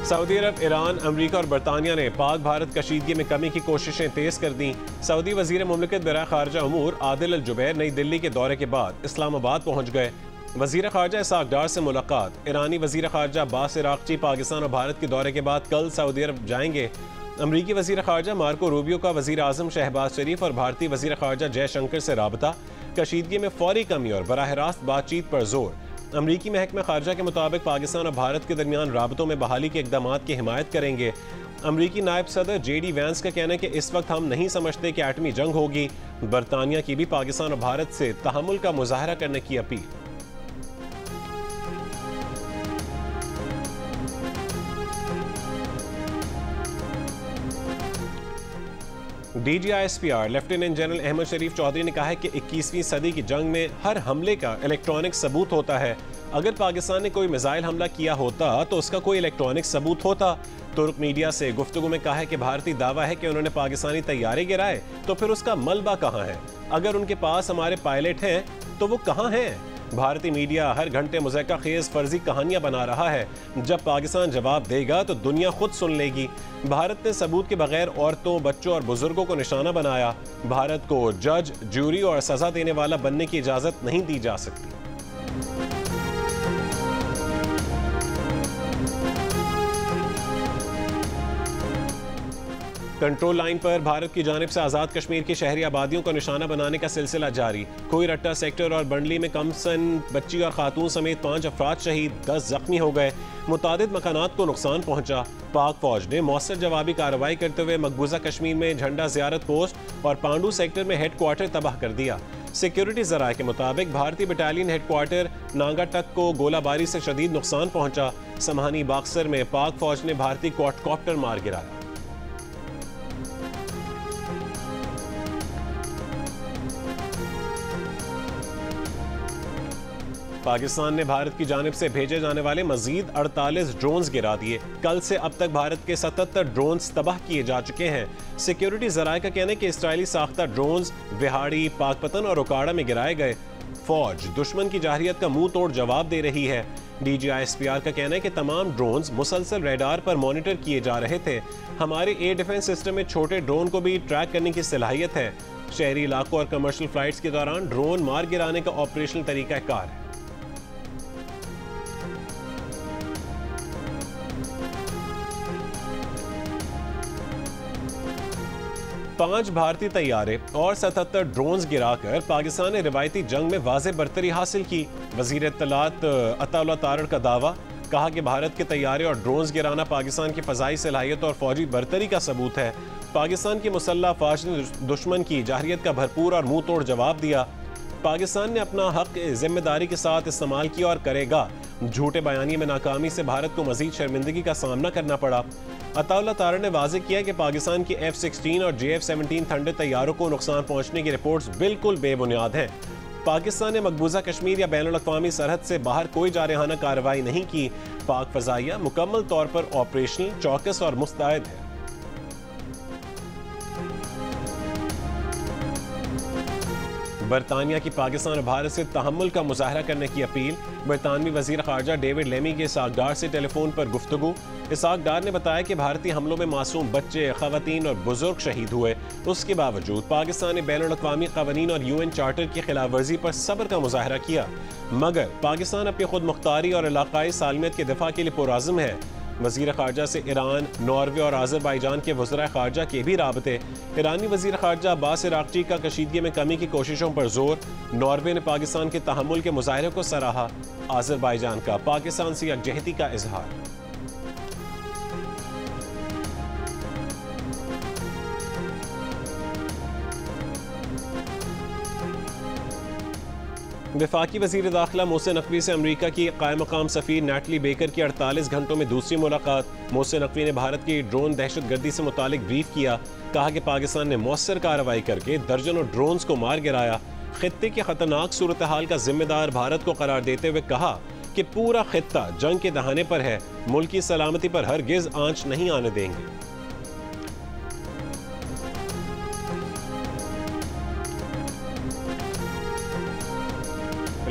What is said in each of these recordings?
Saudi अरब, Iran, अमरीका और बरतानिया ने पाक भारत कशीदगी में कमी की कोशिशें तेज कर दी। सऊदी वजीर मुमलिकत बराए खारजा उमूर आदिल अल जुबैर नई दिल्ली के दौरे के बाद इस्लामाबाद पहुंच गए। वजीर खारजा इसाक डार से मुलाकात। ईरानी वजीर खारजा अब्बास इराक्ची पाकिस्तान और भारत के दौरे के बाद कल सऊदी अरब जाएंगे। अमरीकी वजीर खारजा मार्को रूबियो का वजीर आजम शहबाज शरीफ और भारतीय वजीर खारजा जयशंकर से राबता। कशीदगी में फौरी कमी और बराह रास्त बातचीत पर जोर। अमरीकी महकमा खारजा के मुताबिक पाकिस्तान और भारत के दरमियान राबतों में बहाली के इकदामात की हिमायत करेंगे। अमरीकी नायब सदर JD वैंस का कहना है कि इस वक्त हम नहीं समझते कि एटमी जंग होगी। बरतानिया की भी पाकिस्तान और भारत से तहम्मुल का मुजाहरा करने की अपील। DGISPR lieutenant general Ahmed Sharif Chaudhry ने कहा है कि 21वीं सदी की जंग में हर हमले का इलेक्ट्रॉनिक सबूत होता है। अगर पाकिस्तान ने कोई मिसाइल हमला किया होता तो उसका कोई इलेक्ट्रॉनिक सबूत होता। तुर्क मीडिया से गुफ्तगू में कहा है कि भारतीय दावा है कि उन्होंने पाकिस्तानी तैयारे गिराए, तो फिर उसका मलबा कहाँ है? अगर उनके पास हमारे पायलट हैं तो वो कहाँ हैं? भारतीय मीडिया हर घंटे मुज़क्का खेज फर्जी कहानियां बना रहा है। जब पाकिस्तान जवाब देगा तो दुनिया खुद सुन लेगी। भारत ने सबूत के बगैर औरतों, बच्चों और बुजुर्गों को निशाना बनाया। भारत को जज, जूरी और सजा देने वाला बनने की इजाजत नहीं दी जा सकती। कंट्रोल लाइन पर भारत की जानिब से आज़ाद कश्मीर की शहरी आबादियों को निशाना बनाने का सिलसिला जारी। कोईरट्टा सेक्टर और बंडली में कमसन बच्ची और खातून समेत 5 अफराद शहीद, 10 जख्मी हो गए। मुतादिद मकानात को नुकसान पहुंचा। पाक फौज ने मौसर जवाबी कार्रवाई करते हुए मकबूजा कश्मीर में झंडा ज़ियारत पोस्ट और पांडू सेक्टर में हेड क्वार्टर तबाह कर दिया। सिक्योरिटी जराये के मुताबिक भारतीय बटालियन हेड क्वार्टर नांगाटक को गोलाबारी से शदीद नुकसान पहुंचा। समहानी बाक्सर में पाक फौज ने भारतीय क्वाडकॉप्टर मार गिराया। पाकिस्तान ने भारत की जानिब से भेजे जाने वाले मजीद 48 ड्रोन्स गिरा दिए। कल से अब तक भारत के 77 ड्रोन्स तबाह किए जा चुके हैं। सिक्योरिटी जराये का कहना है कि इसराइली साख्ता ड्रोन्स विहाड़ी, पाकपतन और उकाड़ा में गिराए गए। फौज दुश्मन की जाहिरियत का मुंह तोड़ जवाब दे रही है। DGISPR का कहना है कि तमाम ड्रोन्स मुसलसल रेडार पर मॉनिटर किए जा रहे थे। हमारे एयर डिफेंस सिस्टम में छोटे ड्रोन को भी ट्रैक करने की सलाहियत है। शहरी इलाकों और कमर्शियल फ्लाइट्स के दौरान ड्रोन मार गिराने का ऑपरेशनल तरीकाकार है। पांच भारतीय तैयारे और 77 ड्रोन्स गिराकर पाकिस्तान ने रिवायती जंग में वाज़ेह बरतरी हासिल की। वज़ीर इत्तलात अताउल्लाह तारड़ का दावा, कहा कि भारत के तैयारे और ड्रोन्स गिराना पाकिस्तान की फ़ज़ाई सलाहियत और फौजी बरतरी का सबूत है। पाकिस्तान की मुसल्लह फ़ौज ने दुश्मन की जाहिरियत का भरपूर और मुंह तोड़ जवाब दिया। पाकिस्तान ने अपना हक जिम्मेदारी के साथ इस्तेमाल किया और करेगा। झूठे बयानी में नाकामी से भारत को मजीद शर्मिंदगी का सामना करना पड़ा। अताउल्लाह तारड़ ने वाज़ेह किया कि पाकिस्तान की F-16 और JF-17 थंडर तैयारों को नुकसान पहुंचने की रिपोर्ट्स बिल्कुल बेबुनियाद हैं। पाकिस्तान ने मकबूजा कश्मीर या बैनुल-अक़वामी सरहद से बाहर कोई जारहाना कार्रवाई नहीं की। पाक फ़ज़ाइया मुकम्मल तौर पर ऑपरेशनल, चौकस और मुस्तैद है। बरतानिया की पाकिस्तान और भारत से तहम्मुल का मुजाहरा करने की अपील। बरतानवी वजीर खारजा डेविड लेमी के इसाक डार से टेलीफोन पर गुफ्तगू। इसाक डार ने बताया कि भारतीय हमलों में मासूम बच्चे, खवातीन और बुजुर्ग शहीद हुए। उसके बावजूद पाकिस्तान ने बैनुल-अक़वामी क़वानीन और UN चार्टर की खिलाफ वर्जी पर सब्र का मुजाहरा किया, मगर पाकिस्तान अपनी खुद मुख्तारी और इलाकाई सालमियत के दिफा के लिए पुरअज़्म है। वज़ीर ख़ारजा से ईरान, नॉर्वे और आज़रबाईजान के वज़राए ख़ारजा के भी राबते। ईरानी वज़ीर ख़ारजा अब्बास इराक्ची का कशीदगी में कमी की कोशिशों पर जोर। नॉर्वे ने पाकिस्तान के तहम्मुल के मुज़ाहरे को सराहा। आज़रबाईजान का पाकिस्तान से यकजहती का इजहार। वफाकी वज़ीर दाखिला मोहसिन नकवी से अमरीका की कायम मकाम सफ़ीर नैटली बेकर की 48 घंटों में दूसरी मुलाकात। मोहसिन नकवी ने भारत की ड्रोन दहशतगर्दी से मुतालिक ब्रीफ किया। कहा कि पाकिस्तान ने मौसर कार्रवाई करके दर्जनों ड्रोन्स को मार गिराया। खित्ते की खतरनाक सूरत हाल का जिम्मेदार भारत को करार देते हुए कहा कि पूरा खित्ता जंग के दहाने पर है, मुल्क की सलामती पर हरगिज आंच नहीं आने देंगे।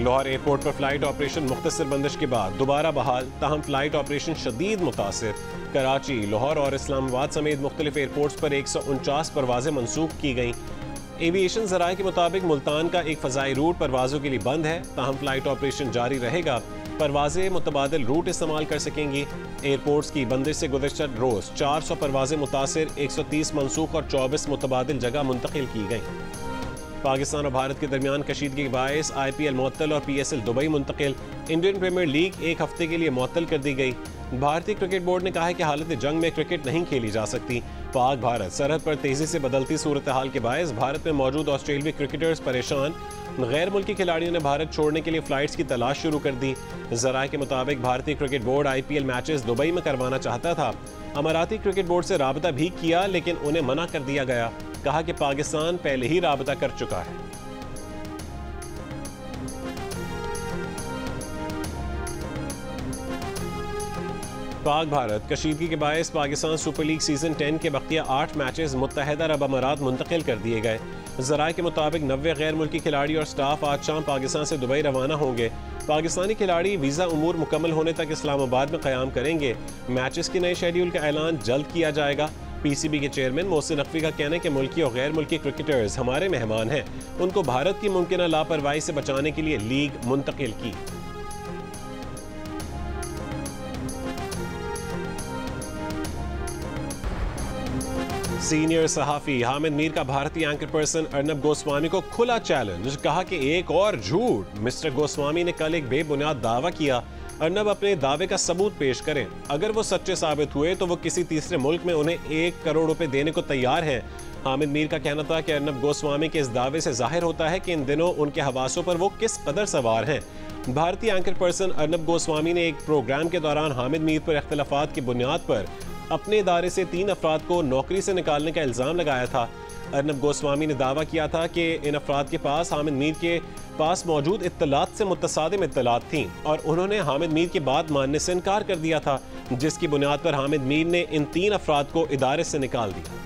लाहौर एयरपोर्ट पर फ्लाइट ऑपरेशन मुख्तसर बंदिश के बाद दोबारा बहाल, ताहम फ्लाइट ऑपरेशन शदीद मुतासिर। कराची, लाहौर और इस्लामाबाद समेत मुख्तलिफ एयरपोर्ट्स पर 149 परवाजें मनसूख की गईं। एविएशन ज़राए के मुताबिक मुल्तान का एक फ़ज़ाई रूट परवाज़ों के लिए बंद है, ताहम फ्लाइट ऑपरेशन जारी रहेगा। परवाजें मुतबादिल रूट इस्तेमाल कर सकेंगी। एयरपोर्ट्स की बंदिश से गुज़श्ता रोज़ 400 परवाजें मुतासिर, 130 मनसूख और 24 मुतबादिल जगह मुंतकिल की गईं। पाकिस्तान और भारत के दरमियान कशीदगी के बायस IPL मुअत्तल और PSL दुबई मुंतकिल। इंडियन प्रीमियर लीग एक हफ्ते के लिए मुअत्तल कर दी गई। भारतीय क्रिकेट बोर्ड ने कहा है कि हालत जंग में क्रिकेट नहीं खेली जा सकती। पाक भारत सरहद पर तेजी से बदलती सूरत हाल के बायस भारत में मौजूद ऑस्ट्रेलियाई क्रिकेटर्स परेशान। गैर मुल्की खिलाड़ियों ने भारत छोड़ने के लिए फ्लाइट्स की तलाश शुरू कर दी। ज़राए के मुताबिक भारतीय cricket board IPL matches Dubai में करवाना चाहता था। अमाराती क्रिकेट बोर्ड से राबता भी किया, लेकिन उन्हें मना कर दिया गया। कहा कि पाकिस्तान पहले ही राबता कर चुका है। पाक भारत कशीदगी के बायस पाकिस्तान सुपर लीग सीजन 10 के बकिया 8 मैचेस मुत्तहदा अरब अमारात मुंतकिल कर दिए गए। ज़राए के मुताबिक 90 गैर मुल्की खिलाड़ी और स्टाफ आज शाम पाकिस्तान से दुबई रवाना होंगे। पाकिस्तानी खिलाड़ी वीज़ा उमूर मुकम्मल होने तक इस्लामाबाद में क़याम करेंगे। मैचेस के नए शेड्यूल का ऐलान जल्द किया जाएगा। PCB के चेयरमैन मोहसिन नकवी का कहना है कि मुल्की और गैर मुल्की क्रिकेटर्स हमारे मेहमान हैं, उनको भारत की मुमकिन लापरवाही से बचाने के लिए लीग मुंतकिल की। सीनियर सहाफ़ी हामिद मीर का भारतीय एंकर पर्सन अर्नब गोस्वामी को खुला चैलेंज। कहा कि एक और झूठ। मिस्टर गोस्वामी ने कल एक बेबुनियाद दावा किया। अर्नब अपने दावे का सबूत पेश करें। अगर वो सच्चे साबित हुए तो वो किसी तीसरे मुल्क में उन्हें 1 करोड़ रुपए देने को तैयार हैं। हामिद मीर का कहना था कि अर्नब गोस्वामी के इस दावे से जाहिर होता है कि इन दिनों उनके हवासों पर वो किस कदर सवार हैं। भारतीय एंकर पर्सन अर्नब गोस्वामी ने एक प्रोग्राम के दौरान हामिद मीर पर इख्तिलाफात की बुनियाद पर अपने इदारे से 3 अफराद को नौकरी से निकालने का इल्ज़ाम लगाया था। अर्नब गोस्वामी ने दावा किया था कि इन अफराद के पास हामिद मीर के पास मौजूद इत्तलात से मुतसादिम इत्तलात थीं और उन्होंने हामिद मीर की बात मानने से इनकार कर दिया था, जिसकी बुनियाद पर हामिद मीर ने इन 3 अफराद को इदारे से निकाल दिया।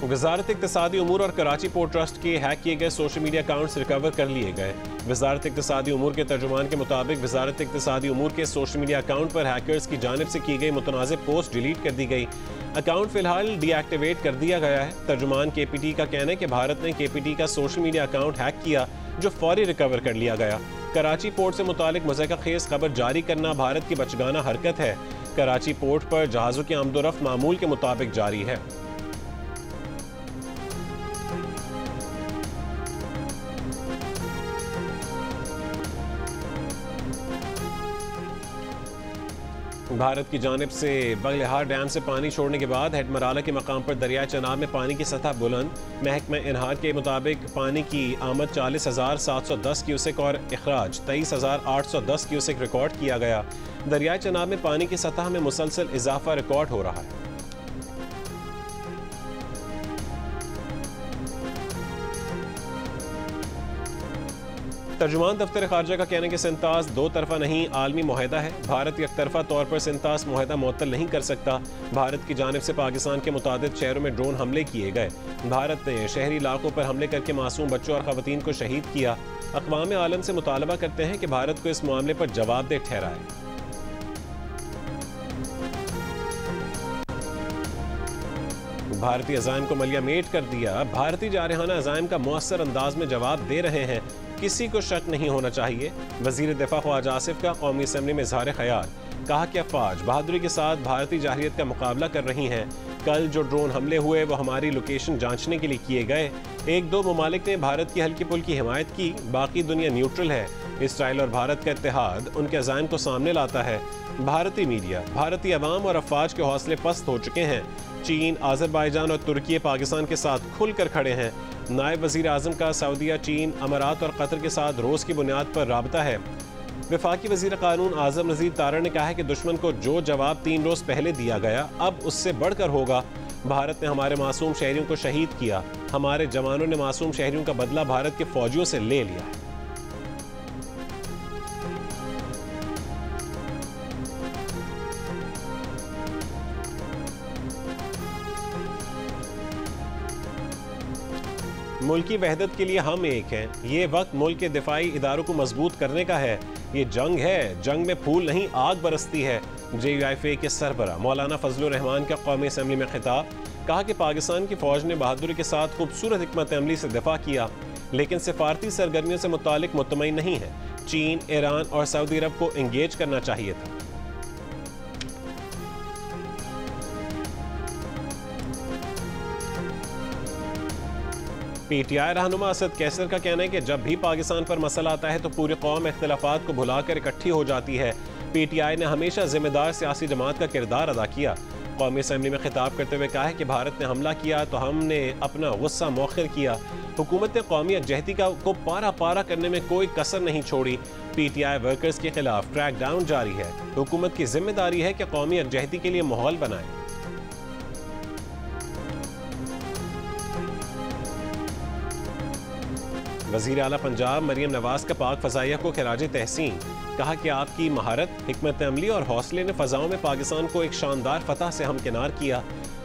वज़ारत इक़्तिसादी उमूर और कराची पोर्ट ट्रस्ट के हैक किए गए सोशल मीडिया अकाउंट्स रिकवर कर लिए गए। वज़ारत इक़्तिसादी उमूर के तर्जुमान के मुताबिक वज़ारत इक़्तिसादी उमूर के सोशल मीडिया अकाउंट पर हैकर्स की जानिब से की गई मुतनाज़िब पोस्ट डिलीट कर दी गई। अकाउंट फिलहाल डीएक्टिवेट कर दिया गया है। तर्जुमान KPT का कहना है कि भारत ने KPT का सोशल मीडिया अकाउंट हैक किया, जो फौरी रिकवर कर लिया गया। कराची पोर्ट से मुतालिक मज़ाक़ा खेज़ खबर जारी करना भारत की बचगाना हरकत है। कराची पोर्ट पर जहाज़ों की आमदोरफ्त मामूल के मुताबिक जारी है। भारत की जानिब से बगलिहार डैम से पानी छोड़ने के बाद हेडमराला के मकाम पर दरियाए चनाब में पानी की सतह बुलंद। महकमा इनहार के मुताबिक पानी की आमद 40,710 क्यूसेक और अखराज 23,810 क्यूसेक रिकॉर्ड किया गया। दरियाए चनाब में पानी की सतह में मुसलसल इजाफा रिकॉर्ड हो रहा है। तर्जुमान दफ्तर खारजा का कहना है कि सिंतास दो तरफा नहीं आलमी मुआहदा है। भारत एक तरफा तौर पर सिंतास मुआहदा मुअत्तल नहीं कर सकता। भारत की जानिब से पाकिस्तान के मुतादिद शहरों में ड्रोन हमले किए गए। भारत ने शहरी इलाकों पर हमले करके मासूम बच्चों और ख़वातीन को शहीद किया। अक़वाम आलम से मुतालबा करते हैं कि भारत को इस मामले पर जवाबदेह ठहराए। भारतीय अज़ाइम को मलिया मेट कर दिया। भारतीय जारहाना अज़ाइम का मौसर अंदाज में जवाब दे रहे हैं, किसी को शक नहीं होना चाहिए। वज़ीर दिफा ख्वाजा आसिफ का कौमी असम्बली में इज़हार ख्याल। कहा कि अफवाज बहादुरी के साथ भारतीय जारहियत का मुकाबला कर रही हैं। कल जो ड्रोन हमले हुए वो हमारी लोकेशन जांचने के लिए किए गए। 1-2 ममालिक ने भारत की हल्की पुल की हिमायत की, बाकी दुनिया न्यूट्रल है। इसराइल और भारत का इत्तेहाद उनके अज़ाइम को सामने लाता है। भारतीय मीडिया, भारतीय अवाम और अफवाज के हौसले पस्त हो चुके हैं। चीन, आज़रबाईजान और तुर्की पाकिस्तान के साथ खुलकर खड़े हैं। नायब वज़ीर आज़म का सऊदीया, चीन, अमारात और कतर के साथ रोज़ की बुनियाद पर राबता है। वफाकी वज़ीर क़ानून आज़म नज़ीर तारा ने कहा है कि दुश्मन को जो जवाब 3 रोज़ पहले दिया गया अब उससे बढ़कर होगा। भारत ने हमारे मासूम शहरियों को शहीद किया। हमारे जवानों ने मासूम शहरियों का बदला भारत के फौजियों से ले लिया है। मुल्की वहदत के लिए हम एक हैं। ये वक्त मुल्क के दिफाई इदारों को मजबूत करने का है। ये जंग है, जंग में फूल नहीं आग बरसती है। JUIFA के सरबरा मौलाना फजलुर रहमान का कौमी असम्बली में खिताब। कहा कि पाकिस्तान की फौज ने बहादुरी के साथ खूबसूरत हिकमत अमली से दिफा किया, लेकिन सिफारती सरगर्मियों से मुतालिक मुतमईन नहीं है। चीन, ईरान और सऊदी अरब को इंगेज करना चाहिए था। PTI रहनुमा असद कैसर का कहना है कि जब भी पाकिस्तान पर मसला आता है तो पूरी कौम इख्तिलाफात को भुलाकर इकट्ठी हो जाती है। PTI ने हमेशा जिम्मेदार सियासी जमात का किरदार अदा किया। कौमी असम्बली में खिताब करते हुए कहा है कि भारत ने हमला किया तो हमने अपना गुस्सा मौखिर किया। हुकूमत ने कौमी यकजहती को पारा पारा करने में कोई कसर नहीं छोड़ी। PTI वर्कर्स के खिलाफ क्रैक डाउन जारी है। हुकूमत की जिम्मेदारी है कि कौमी यकजहती के लिए माहौल बनाए। वज़ीर आला पंजाब मरियम नवाज का पाक फ़ज़ाइया को खिराज तहसीन। कहा कि आपकी महारत, हिकमत अमली और हौसले ने फ़ज़ाओं में पाकिस्तान को एक शानदार फतह से हमकिनार किया।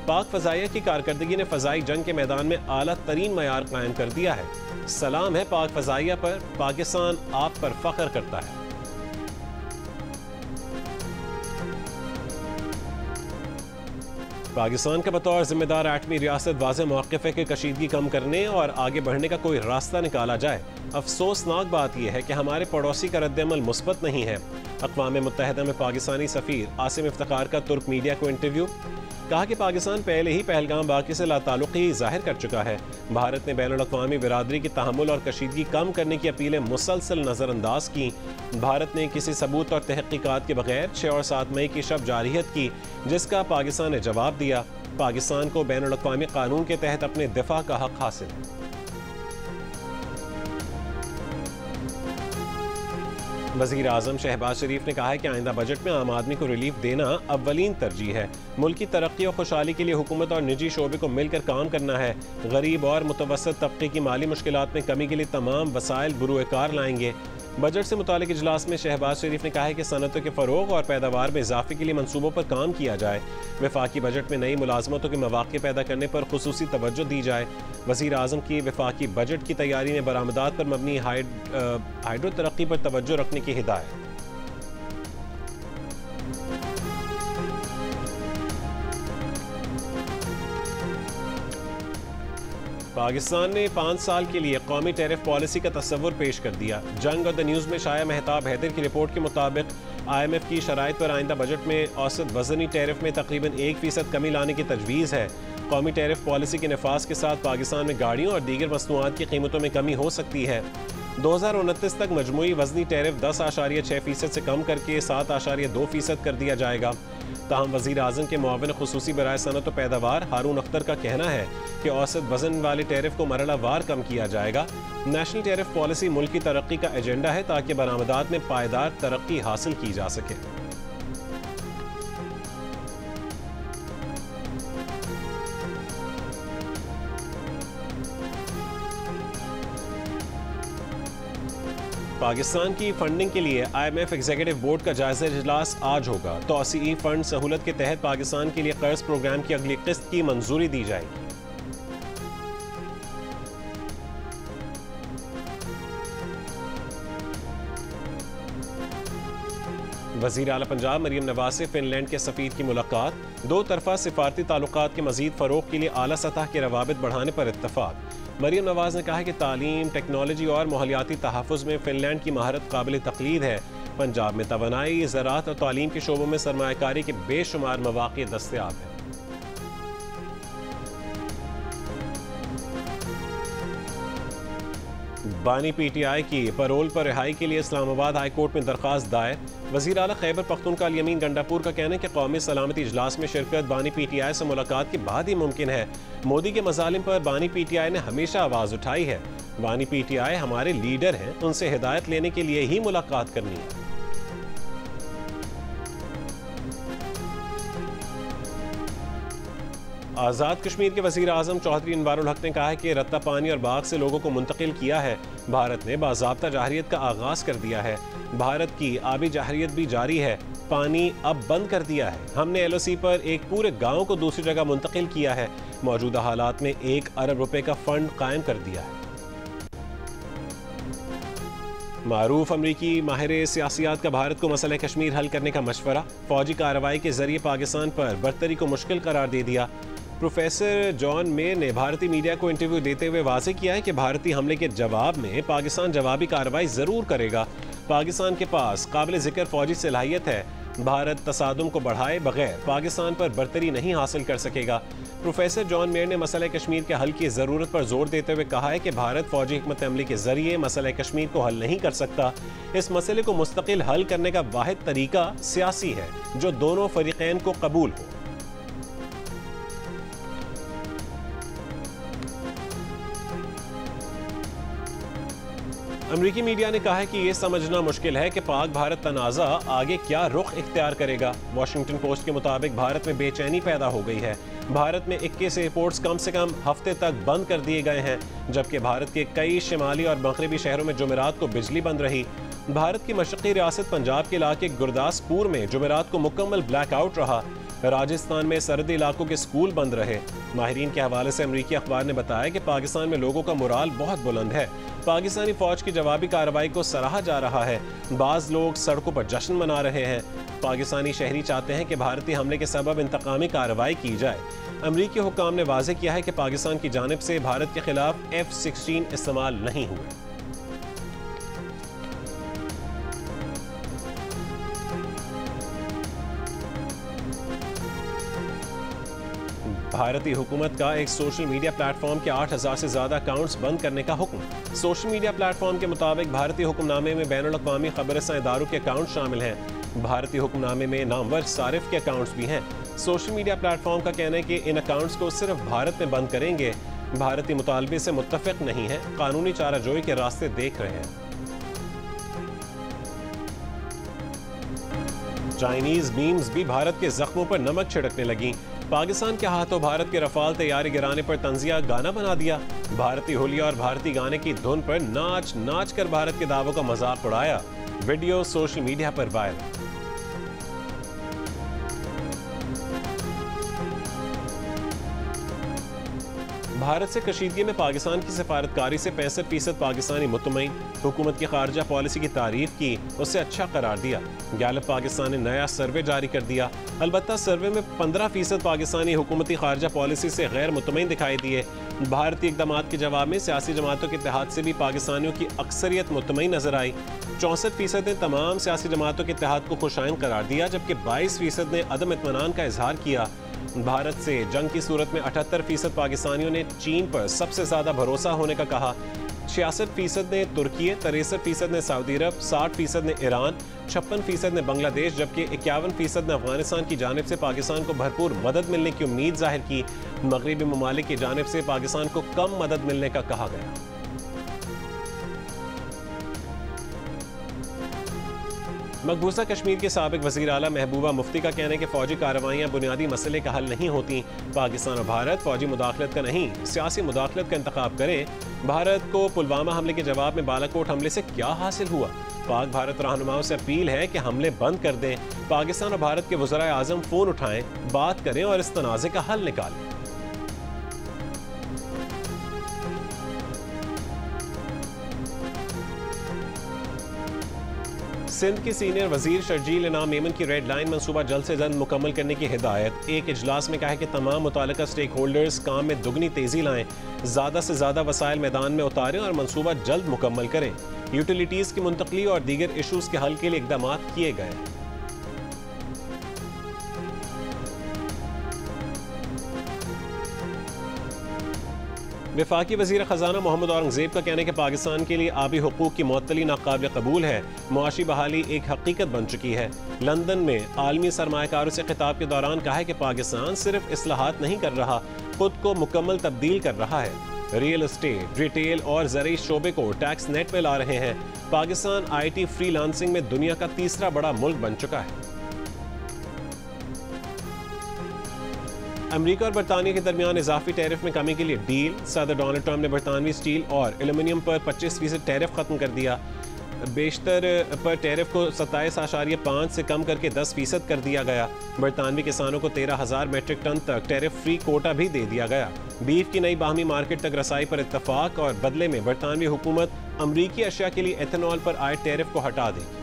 पाक फ़ज़ाइया की कारकर्दगी ने फ़ज़ाई जंग के मैदान में आला तरीन मयार कायम कर दिया है। सलाम है पाक फ़ज़ाइया पर, पाकिस्तान आप पर फ़ख्र करता है। पाकिस्तान का बतौर जिम्मेदार एटमी रियासत वाज़ेह मौक़िफ़ है कि कशीदगी कम करने और आगे बढ़ने का कोई रास्ता निकाला जाए। अफसोसनाक बात यह है कि हमारे पड़ोसी का रद्द-ए-अमल मुस्बत नहीं है। अक़वाम मुत्तहिदा में पाकिस्तानी सफ़ीर आसिम इफ्तिखार का तुर्क मीडिया को इंटरव्यू। कहा कि पाकिस्तान पहले ही पहलगाम वाक़े से लाताल्लुक़ी ज़ाहिर कर चुका है। भारत ने बैनुल अक़वामी बिरादरी की तहम्मुल और कशीदगी कम करने की अपीलें मुसलसल नज़रअंदाज की। भारत ने किसी सबूत और तहक़ीक़ात के बगैर 6 और 7 मई की शब जारियत की, जिसका पाकिस्तान ने जवाब दिया। पाकिस्तान को बैनुल अक़वामी कानून के तहत अपने दिफा का हक़ हासिल है। वज़ीर आज़म शहबाज शरीफ ने कहा है कि आइंदा बजट में आम आदमी को रिलीफ देना अव्वलीन तरजीह है। मुल्क की तरक्की और खुशहाली के लिए हुकूमत और निजी शोबे को मिलकर काम करना है। गरीब और मुतवस्सित तबके की माली मुश्किलात में कमी के लिए तमाम वसाइल बुरुएकार लाएंगे। बजट से मुतालिक इजलास में शहबाज शरीफ ने कहा है कि सनतों के फ़रोग़ और पैदावार में इजाफे के लिए मनसूबों पर काम किया जाए। वफाकी बजट में नई मुलाजमतों के मौक़े पैदा करने पर खुसूसी तवज्जो दी जाए। वज़ीर आज़म की वफाकी बजट की तैयारी में बरामदात पर मबनी हाइड्रो तरक्की पर तवज्जो रखने की हिदायत। पाकिस्तान ने 5 साल के लिए कौमी टैरिफ पॉलिसी का तस्वुर पेश कर दिया। जंग और द न्यूज़ में शाया महताब हैदर की रिपोर्ट के मुताबिक IMF की शराइत पर आइंदा बजट में औसत वज़नी टैरिफ में तकरीबन 1% कमी लाने की तजवीज़ है। कौमी टैरिफ पॉलिसी के नफाज के साथ पाकिस्तान में गाड़ियों और दीगर मसनूआत की कीमतों में कमी हो सकती है। 2029 तक मजमूई वज़नी टैरिफ 10.6% से कम करके 7.2% कर दिया जाएगा। ताहम वज़ीर आज़म के मुआविन खुसूसी बराए सनत व पैदावार हारून अख्तर का कहना है कि औसत वज़न वाले टैरिफ को मरहलावार कम किया जाएगा। नेशनल टैरिफ पॉलिसी मुल्क की तरक्की का एजेंडा है ताकि बरामदात में पायदार तरक्की हासिल की जा सके। पाकिस्तान की फंडिंग के लिए IMF एग्जीक्यूटिव बोर्ड का जायजा इजलास आज होगा। तौसीई फंड सहूलत के तहत पाकिस्तान के लिए कर्ज प्रोग्राम की अगली किस्त की मंजूरी दी जाएगी। वज़ीर आला पंजाब मरियम नवाज से फिनलैंड के सफ़ीर की मुलाकात। 2 तरफ़ा सिफारती ताल्लुकात के मज़ीद फ़रोग़ के लिए आला सतह के रवाबित बढ़ाने पर इत्तफ़ाक़। मरियम नवाज ने कहा है कि तालीम, टेक्नोलॉजी और माहौलियाती तहफ़्फ़ुज़ में फ़िनलैंड की महारत काबिल तक़लीद है। पंजाब में तवानाई, ज़राअत और तालीम के शोबों में सरमायाकारी के बेशुमार मौक़े दस्तयाब हैं। बानी PTI की परोल पर रिहाई के लिए इस्लामाबाद हाई कोर्ट में दरख्वास्त दायर। वज़ीर आला खैबर पख्तूनख्वा यमीन गंडापुर का कहना है कि कौमी सलामती इजलास में शिरकत बानी PTI से मुलाकात के बाद ही मुमकिन है। मोदी के मज़ालिम पर बानी PTI ने हमेशा आवाज़ उठाई है। बानी PTI हमारे लीडर हैं, उनसे हिदायत लेने के लिए ही मुलाकात करनी है। आज़ाद कश्मीर के वज़ीर आज़म चौधरी अनवारुल हक ने कहा है कि रत्ता पानी और बाग से लोगों को मुंतकिल किया है। भारत ने बाज़ाब्ता जाहरियत का आगाज़ कर दिया है। भारत की आबी जाहरियत भी जारी है। पानी अब बंद कर दिया है। हमने LOC पर एक पूरे गांव को दूसरी जगह मुंतकिल किया है। मौजूदा हालात में 1 अरब रुपए का फंड कायम कर दिया है। मारूफ अमरीकी माहिर सियासियात का भारत को मसला कश्मीर हल करने का मशवरा। फौजी कार्रवाई के जरिए पाकिस्तान पर बर्तरी को मुश्किल करार दे दिया। प्रोफेसर जॉन मेयर ने भारतीय मीडिया को इंटरव्यू देते हुए वाज़ेह किया है कि भारतीय हमले के जवाब में पाकिस्तान जवाबी कार्रवाई ज़रूर करेगा। पाकिस्तान के पास काबिल ज़िक्र फौजी सलाहियत है। भारत तसादुम को बढ़ाए बगैर पाकिस्तान पर बर्तरी नहीं हासिल कर सकेगा। प्रोफेसर जॉन मेयर ने मसला कश्मीर के हल की ज़रूरत पर जोर देते हुए कहा है कि भारत फौजी हिकमत अमली के जरिए मसला कश्मीर को हल नहीं कर सकता। इस मसले को मुस्तकिल हल करने का वाहिद तरीका सियासी है जो दोनों फरीकैन को कबूल हो। अमरीकी मीडिया ने कहा है कि यह समझना मुश्किल है कि पाक भारत तनाज़ा आगे क्या रुख इख्तियार करेगा। वाशिंगटन पोस्ट के मुताबिक भारत में बेचैनी पैदा हो गई है। भारत में 21 एयरपोर्ट्स कम से कम हफ्ते तक बंद कर दिए गए हैं, जबकि भारत के कई शिमाली और मगरबी शहरों में जुमेरात को बिजली बंद रही। भारत की मशरक़ी रियासत पंजाब के इलाके गुरदासपुर में जुमेरात को मुकम्मल ब्लैकआउट रहा। राजस्थान में सरहदी इलाकों के स्कूल बंद रहे। माहिरीन के हवाले से अमरीकी अखबार ने बताया कि पाकिस्तान में लोगों का मोराल बहुत बुलंद है। पाकिस्तानी फौज की जवाबी कार्रवाई को सराहा जा रहा है। बाज़ लोग सड़कों पर जश्न मना रहे हैं। पाकिस्तानी शहरी चाहते हैं कि भारतीय हमले के सबब इंतकामी कार्रवाई की जाए। अमरीकी हुक्काम ने वाज़ेह किया है कि पाकिस्तान की जानिब से भारत के खिलाफ F-16 इस्तेमाल नहीं हुए। भारतीय हुकूमत का एक सोशल मीडिया प्लेटफॉर्म के 8000 से ज्यादा अकाउंट्स बंद करने का हुक्म। सोशल मीडिया प्लेटफॉर्म के मुताबिक भारतीय हुक्मनामे में बैनुल-अक़वामी खबर-रसां इदारों के अकाउंट शामिल हैं। भारतीय हुक्मनामे में नामवर सारिफ के अकाउंट्स भी हैं। सोशल मीडिया प्लेटफॉर्म का कहना है कि इन अकाउंट्स को सिर्फ भारत में बंद करेंगे। भारतीय मुतालबे से मुत्तफिक नहीं है, कानूनी चाराजोई के रास्ते देख रहे हैं। चाइनीज मीम्स भी भारत के जख्मों पर नमक छिड़कने लगी। पाकिस्तान के हाथों भारत के रफाल तैयारी गिराने पर तंजिया गाना बना दिया। भारतीय होलिया और भारतीय गाने की धुन पर नाच नाच कर भारत के दावों का मजाक उड़ाया। वीडियो सोशल मीडिया पर वायरल। भारत से कशीदगी में पाकिस्तान की सिफारतकारी से 65% पाकिस्तानी मुतमईन। हुकूमत की खारजा पॉलिसी की तारीफ की, उसे अच्छा करार दिया। गैलप पाकिस्तान ने नया सर्वे जारी कर दिया। अलबत्ता सर्वे में 15% पाकिस्तानी हुकूमती खारजा पॉलिसी से गैर मुतमईन दिखाई दिए। भारतीय इक़दाम के जवाब में सियासी जमातों के इत्तेहाद से भी पाकिस्तानियों की अक्सरियत मुतमईन नजर आई। 64% ने तमाम सियासी जमातों के इत्तेहाद को खुशाइन करार दिया, जबकि 22% ने अदम इत्मीनान का इजहार किया। भारत से जंग की सूरत में 78% पाकिस्तानियों ने चीन पर सबसे ज्यादा भरोसा होने का कहा। 66% ने तुर्की, 63% ने सऊदी अरब, 60% ने ईरान, 56% ने बांग्लादेश, जबकि 51% ने अफगानिस्तान की जानिब से पाकिस्तान को भरपूर मदद मिलने की उम्मीद जाहिर की। मगरबी ममालिक की जानिब से पाकिस्तान को कम मदद मिलने का कहा गया। मकबूजा कश्मीर के साबिक वज़ीर आला महबूबा मुफ्ती का कहना है कि फौजी कार्रवाइयाँ बुनियादी मसले का हल नहीं होती। पाकिस्तान और भारत फौजी मुदाखलत का नहीं, सियासी मुदाखलत का इंतखाब करें। भारत को पुलवामा हमले के जवाब में बालाकोट हमले से क्या हासिल हुआ? पाक भारत रहनुमाओं से अपील है कि हमले बंद कर दें। पाकिस्तान और भारत के वज़राए आज़म फ़ोन उठाएं, बात करें और इस तनाज़े का हल निकालें। सिंध की सीनियर वजीर शर्जील इनाम मेमन की रेड लाइन मंसूबा जल्द से जल्द मुकम्मल करने की हिदायत। एक इजलास में कहा कि तमाम मुतालिका स्टेक होल्डर्स काम में दुगनी तेजी लाएं, ज़्यादा से ज़्यादा वसाइल मैदान में उतारें और मंसूबा जल्द मुकम्मल करें। यूटिलिटीज़ की मुंतकली और दीगर इशूज़ के हल के लिए इक़दाम किए गए। वफाकी वज़ीर ख़जाना मोहम्मद औरंगज़ेब का कहना है कि पाकिस्तान के लिए आबी हुकूक की मुअत्तली नाकाबिल कबूल है। मुआशी बहाली एक हकीकत बन चुकी है। लंदन में आलमी सरमायाकारों से खिताब के दौरान कहा है कि पाकिस्तान सिर्फ इस्लाहात नहीं कर रहा, खुद को मुकम्मल तब्दील कर रहा है। रियल एस्टेट, रिटेल और ज़रूरी शोबे को टैक्स नेट में ला रहे हैं। पाकिस्तान IT फ्रीलांसिंग में दुनिया का तीसरा बड़ा मुल्क बन चुका है। अमेरिका और बरतानिया के दरमियान इजाफी टैरिफ में कमी के लिए डील। सदर डोनाल्ड ट्रंप ने बरतानवी स्टील और एल्यूमिनियम पर 25% टैरिफ खत्म कर दिया। बेशतर पर टैरिफ को 27.5 से कम करके 10% कर दिया गया। बरतानवी किसानों को 13,000 मेट्रिक टन तक टैरिफ फ्री कोटा भी दे दिया गया। बीफ की नई बाहमी मार्केट तक रसाई पर इत्तफाक और बदले में बरतानवी हुकूमत अमरीकी अशिया के लिए एथेनॉल पर आए टैरिफ को हटा देगी।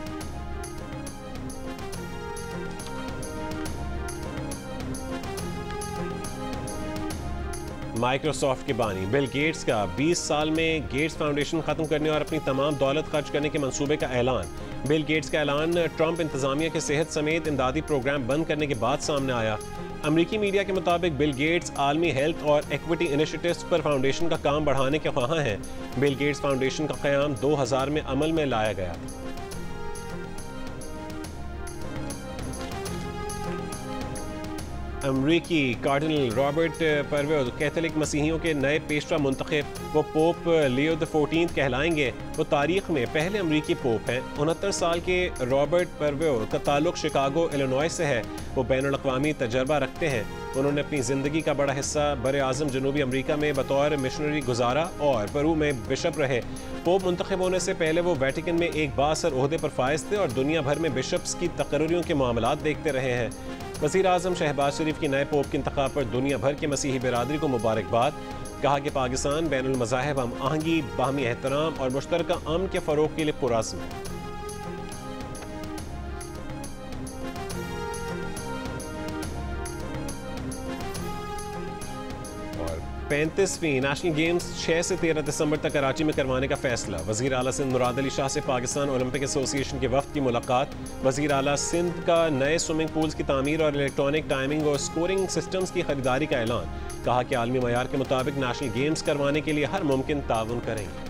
माइक्रोसॉफ्ट के बानी बिल गेट्स का 20 साल में गेट्स फाउंडेशन खत्म करने और अपनी तमाम दौलत खर्च करने के मंसूबे का ऐलान। बिल गेट्स का ऐलान ट्रंप इंतजामिया के सेहत समेत इमदादी प्रोग्राम बंद करने के बाद सामने आया। अमरीकी मीडिया के मुताबिक बिल गेट्स आलमी हेल्थ और इक्विटी इनिशिएटिव्स पर फाउंडेशन का काम बढ़ाने के ख्वाह हैं। बिल गेट्स फाउंडेशन का क़याम 2000 में अमल में लाया गया था। अमरीकी कार्डिनल रॉबर्ट परवेज कैथोलिक मसीहियों के नए पेशवा मुंतखब, वो पोप लियो द 14 कहलाएंगे। वो तारीख में पहले अमरीकी पोप हैं। 69 साल के रॉबर्ट परवेज का ताल्लुक शिकागो इलिनॉय से है। वो बैनुल-अक़वामी तजर्बा रखते हैं। उन्होंने अपनी ज़िंदगी का बड़ा हिस्सा बर-ए-आज़म जनूबी अमरीका में बतौर मिशनरी गुजारा और पेरू में बिशप रहे। पोप मुंतखब होने से पहले वो वेटिकन में एक बाअसर ओहदे पर फाइज थे और दुनिया भर में बिशप्स की तकर्रियों के मामलात देखते रहे हैं। वज़ीर आज़म शहबाज शरीफ की नए पोप के इंतखाब पर दुनिया भर की मसीही बिरादरी को मुबारकबाद। कहा कि पाकिस्तान बैनुल मज़ाहिब हम आहंगी, बाहमी एहतराम और मुश्तरका अमन के फ़रोग़ के लिए पुरअज़्म है। और 35वीं नेशनल गेम्स 6 से 13 दिसंबर तक कराची में करवाने का फैसला। वज़ीर आला सिंध मुराद अली शाह से पाकिस्तान ओलंपिक एसोसिएशन के वफ़द की मुलाकात। वज़ीर आला सिंध का नए स्विमिंग पूल्स की तामीर और इलेक्ट्रॉनिक टाइमिंग और स्कोरिंग सिस्टम्स की खरीदारी का ऐलान। कहा कि आलमी मयार के मुताबिक नेशनल गेम्स करवाने के लिए हर मुमकिन ताउन करेंगे।